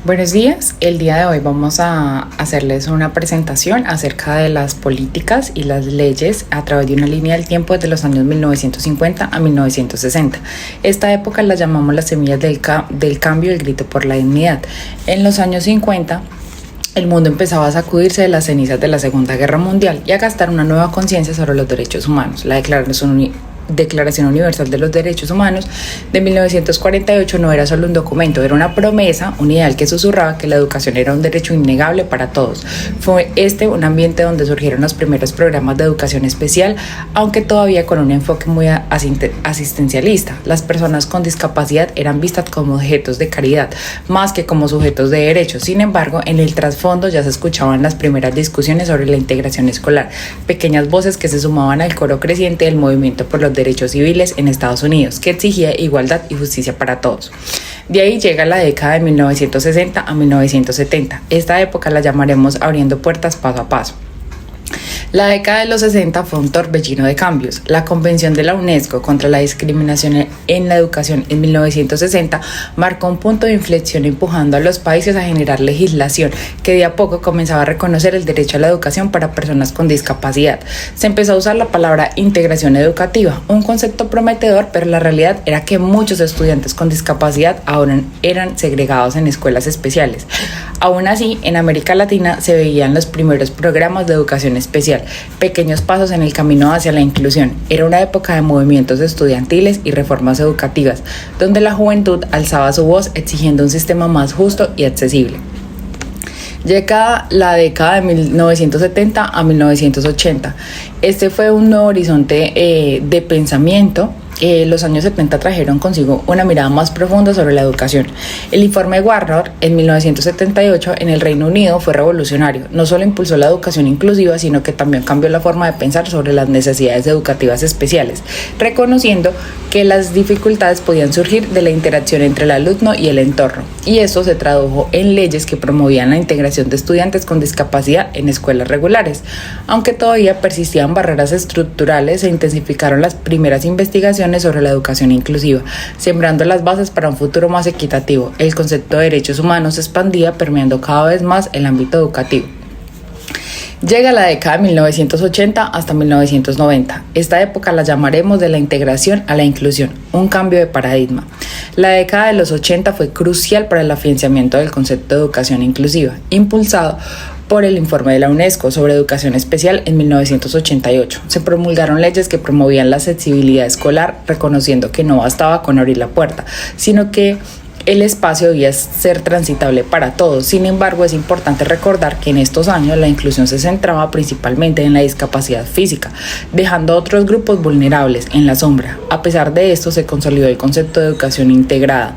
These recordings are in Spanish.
Buenos días, el día de hoy vamos a hacerles una presentación acerca de las políticas y las leyes a través de una línea del tiempo desde los años 1950 a 1960. Esta época la llamamos las semillas del cambio y el grito por la dignidad. En los años 50, el mundo empezaba a sacudirse de las cenizas de la Segunda Guerra Mundial y a gastar una nueva conciencia sobre los derechos humanos. La Declaración Universal de los Derechos Humanos de 1948 no era solo un documento, era una promesa, un ideal que susurraba que la educación era un derecho innegable para todos. Fue un ambiente donde surgieron los primeros programas de educación especial, aunque todavía con un enfoque muy asistencialista. Las personas con discapacidad eran vistas como objetos de caridad, más que como sujetos de derechos. Sin embargo, en el trasfondo ya se escuchaban las primeras discusiones sobre la integración escolar, pequeñas voces que se sumaban al coro creciente del movimiento por los derechos civiles en Estados Unidos, que exigía igualdad y justicia para todos. De ahí llega la década de 1960 a 1970. Esta época la llamaremos abriendo puertas paso a paso. La década de los 60 fue un torbellino de cambios. La Convención de la UNESCO contra la discriminación en la educación en 1960 marcó un punto de inflexión empujando a los países a generar legislación que de a poco comenzaba a reconocer el derecho a la educación para personas con discapacidad. Se empezó a usar la palabra integración educativa, un concepto prometedor, pero la realidad era que muchos estudiantes con discapacidad ahora eran segregados en escuelas especiales. Aún así, en América Latina se veían los primeros programas de educación especial, pequeños pasos en el camino hacia la inclusión. Era una época de movimientos estudiantiles y reformas educativas, donde la juventud alzaba su voz exigiendo un sistema más justo y accesible. Llega la década de 1970 a 1980. Este fue un nuevo horizonte de pensamiento. Los años 70 trajeron consigo una mirada más profunda sobre la educación. El informe Warner en 1978 en el Reino Unido fue revolucionario. No solo impulsó la educación inclusiva, sino que también cambió la forma de pensar sobre las necesidades educativas especiales, reconociendo que las dificultades podían surgir de la interacción entre el alumno y el entorno. Y esto se tradujo en leyes que promovían la integración de estudiantes con discapacidad en escuelas regulares. Aunque todavía persistían barreras estructurales, se intensificaron las primeras investigaciones sobre la educación inclusiva, sembrando las bases para un futuro más equitativo. El concepto de derechos humanos se expandía, permeando cada vez más el ámbito educativo. Llega la década de 1980 hasta 1990. Esta época la llamaremos de la integración a la inclusión, un cambio de paradigma. La década de los 80 fue crucial para el afianzamiento del concepto de educación inclusiva, impulsado por el informe de la UNESCO sobre educación especial en 1988. Se promulgaron leyes que promovían la accesibilidad escolar, reconociendo que no bastaba con abrir la puerta, sino que el espacio debía ser transitable para todos. Sin embargo, es importante recordar que en estos años la inclusión se centraba principalmente en la discapacidad física, dejando a otros grupos vulnerables en la sombra. A pesar de esto, se consolidó el concepto de educación integrada,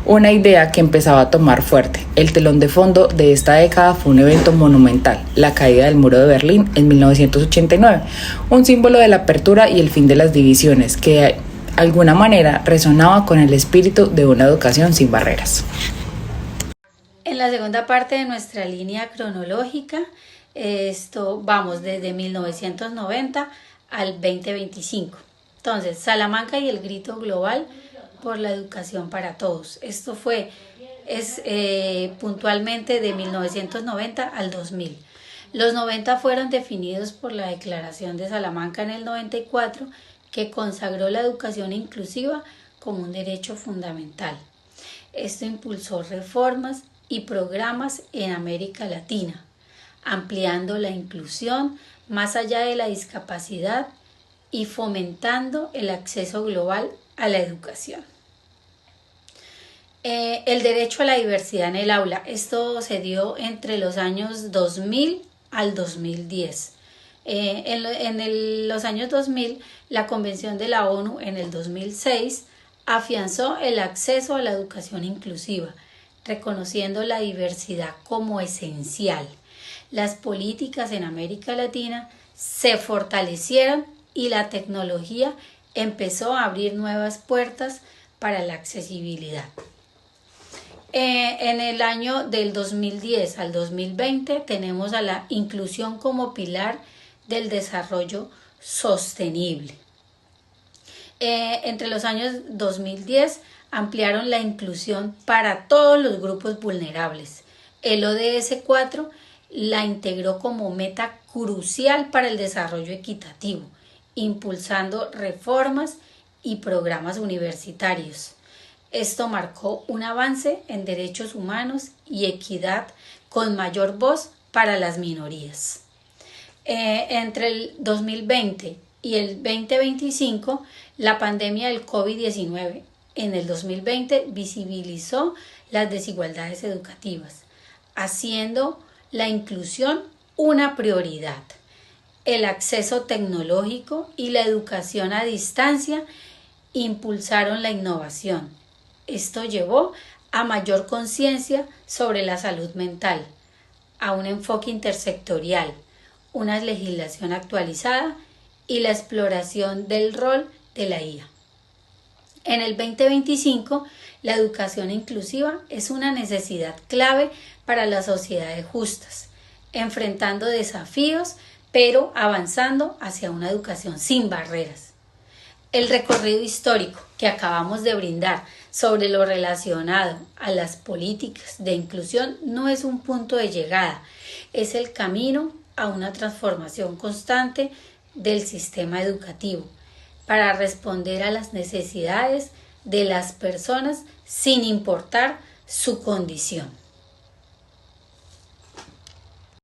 una idea que empezaba a tomar fuerte. El telón de fondo de esta década fue un evento monumental, la caída del muro de Berlín en 1989, un símbolo de la apertura y el fin de las divisiones, que de alguna manera resonaba con el espíritu de una educación sin barreras. En la segunda parte de nuestra línea cronológica, vamos desde 1990 al 2025. Entonces, Salamanca y el grito global por la educación para todos. Esto es puntualmente de 1990 al 2000. Los 90 fueron definidos por la Declaración de Salamanca en el 94, que consagró la educación inclusiva como un derecho fundamental. Esto impulsó reformas y programas en América Latina, ampliando la inclusión más allá de la discapacidad y fomentando el acceso global a la educación. El derecho a la diversidad en el aula. Esto se dio entre los años 2000 al 2010. En los años 2000, la Convención de la ONU en el 2006 afianzó el acceso a la educación inclusiva, reconociendo la diversidad como esencial. Las políticas en América Latina se fortalecieron y la tecnología empezó a abrir nuevas puertas para la accesibilidad. En el año del 2010 al 2020 tenemos a la inclusión como pilar del desarrollo sostenible. Entre los años 2010 ampliaron la inclusión para todos los grupos vulnerables. El ODS 4 la integró como meta crucial para el desarrollo equitativo, impulsando reformas y programas universitarios. Esto marcó un avance en derechos humanos y equidad con mayor voz para las minorías. Entre el 2020 y el 2025, la pandemia del COVID-19 en el 2020 visibilizó las desigualdades educativas, haciendo la inclusión una prioridad. El acceso tecnológico y la educación a distancia impulsaron la innovación. Esto llevó a mayor conciencia sobre la salud mental, a un enfoque intersectorial, una legislación actualizada y la exploración del rol de la IA. En el 2025, la educación inclusiva es una necesidad clave para las sociedades justas, enfrentando desafíos, pero avanzando hacia una educación sin barreras. El recorrido histórico que acabamos de brindar sobre lo relacionado a las políticas de inclusión no es un punto de llegada, es el camino a una transformación constante del sistema educativo para responder a las necesidades de las personas sin importar su condición.